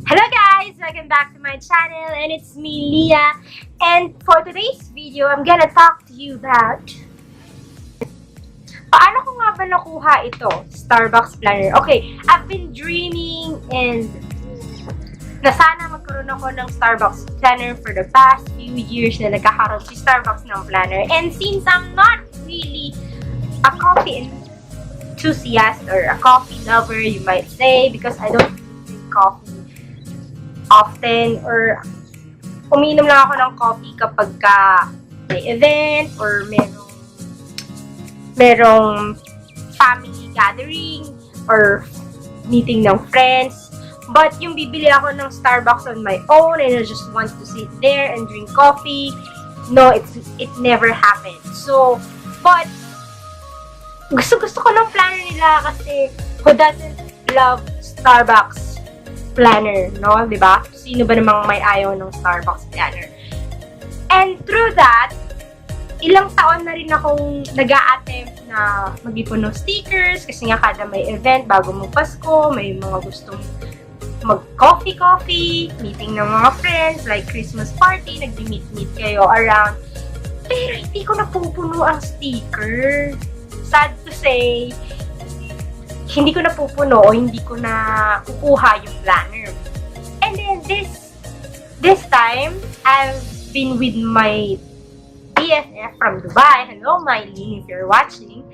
Hello guys! Welcome back to my channel and it's me, Liah. And for today's video, I'm gonna talk to you about paano ko nga ba nakuha ito, Starbucks planner. Okay, I've been dreaming and na sana magkaroon ako ng Starbucks planner for the past few years na nagkakaroon si Starbucks ng planner. And since I'm not really a coffee enthusiast or a coffee lover, you might say, because I don't drink coffee often, or umiinom lang ako ng coffee kapag may event or merong family gathering or meeting ng friends. But yung bibili ako ng Starbucks on my own and I just want to sit there and drink coffee, no, it never happened. So, but gusto ko ng planner nila kasi who doesn't love Starbucks planner, no? Diba? Sino ba namang may ayaw ng Starbucks planner? And through that, ilang taon na rin akong nag-a-attempt na mag-ipon ng stickers kasi nga kada may event, bago mo Pasko, may mga gustong mag-coffee, meeting ng mga friends, like Christmas party, nag-meet kayo around. Pero hindi ko napupuno ang sticker. Sad to say, hindi ko napupuno o hindi ko na kukuha yung planner. And then this time, I've been with my BFF from Dubai. Hello, Mylene, if you're watching.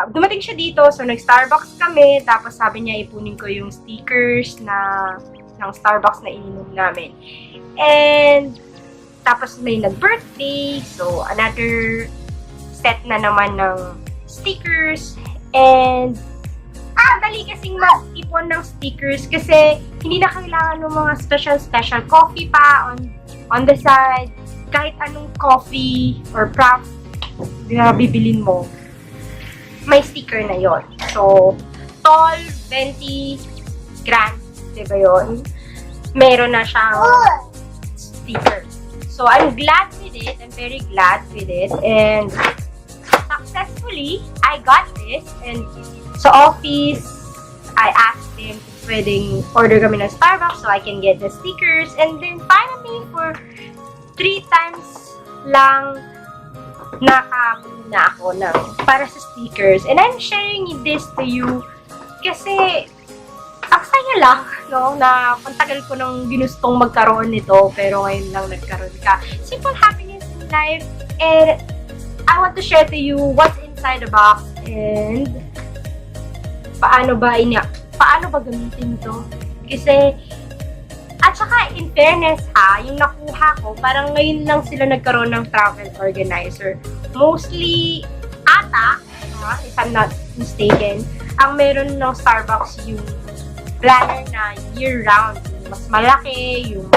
Dumating siya dito, so nag-Starbucks kami, tapos sabi niya ipunin ko yung stickers ng Starbucks na ininom namin. And tapos may nag-birthday, so another set na naman ng stickers. And dali kasing mag-ipon ng stickers kasi hindi na kailangan ng mga special coffee pa on the side. Kahit anong coffee or props na bibilin mo, may sticker na yon. So, tall, 20 grams, diba yun? Meron na siyang sticker. So, I'm glad with it. I'm very glad with it. And successfully, I got this. And sa office, I asked them kung pwedeng order kami ng Starbucks so I can get the stickers. And then, finally, for 3 times lang nakabili na ako para sa stickers. And I'm sharing this to you kasi ang saya lang, no, na pantagal ko nang ginustong magkaroon nito pero ngayon lang nagkaroon ka. Simple happiness in life. And I want to share to you what's inside the box and paano ba gamitin to. Kasi at saka, in fairness ha, yung nakuha ko, parang ngayon lang sila nagkaroon ng travel organizer. Mostly, if I'm not mistaken, ang meron ng Starbucks yung planner na year-round. Yung mas malaki, yung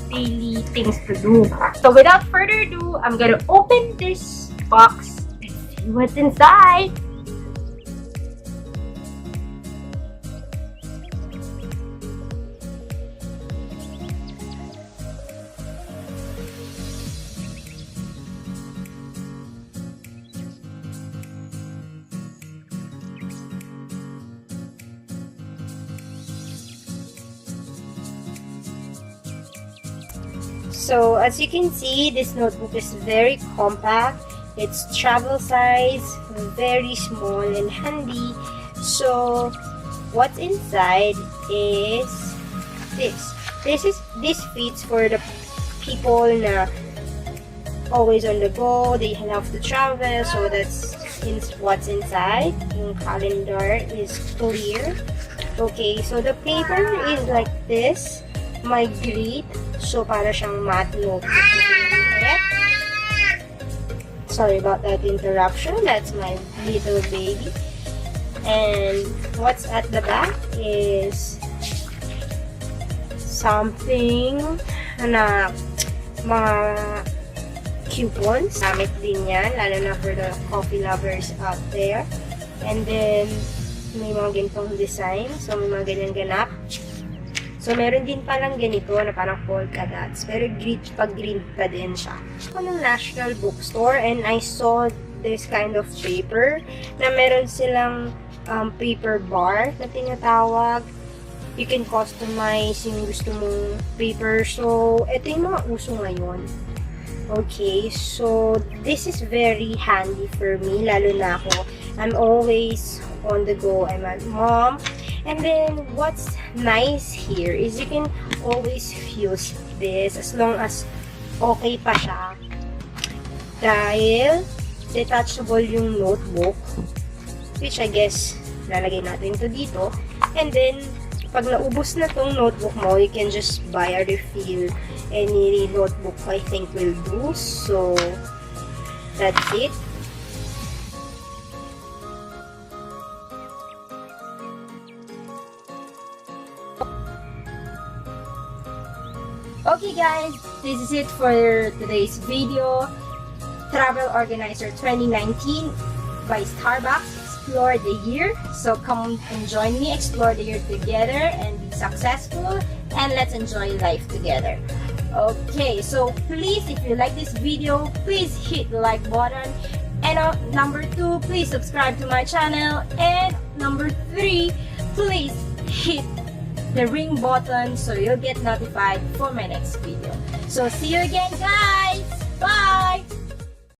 daily things to do. So, without further ado, I'm gonna open this box and see what's inside. So, as you can see, this notebook is very compact. It's travel size, very small and handy. So, what's inside is this. This fits for the people na always on the go. They have to travel, so that's what's inside. Yung calendar is clear. Okay, so the paper is like this. My grid. So, para siyang matte notebook. Sorry about that interruption. That's my little baby. And what's at the back is something na mga coupons. Gamit din yan, lalo na for the coffee lovers out there. And then, may mga ganitong design. So, may mga ganyan ganap. So, meron din palang ganito na parang polka dots. Pero green pa din siya. Ako ng National Bookstore and I saw this kind of paper na meron silang paper bar na tinatawag. You can customize yung gusto mong paper. So, ito yung mga uso ngayon. Okay, so this is very handy for me, lalo na ako. I'm always on the go. I'm a mom. And then, what's nice here is you can always use this as long as okay pa siya. Dahil, detachable yung notebook, which I guess, lalagay natin ito dito. And then, pag naubos na tong notebook mo, you can just buy a refill. Any notebook I think will do. So, that's it. Okay guys, this is it for today's video. Travel Organizer 2019 by Starbucks. Explore the year. So come and join me, explore the year together and be successful, and let's enjoy life together. Okay, so please, if you like this video, please hit the like button. And number 2, please subscribe to my channel. And number 3, please hit the ring button so you'll get notified for my next video. So see you again guys. Bye!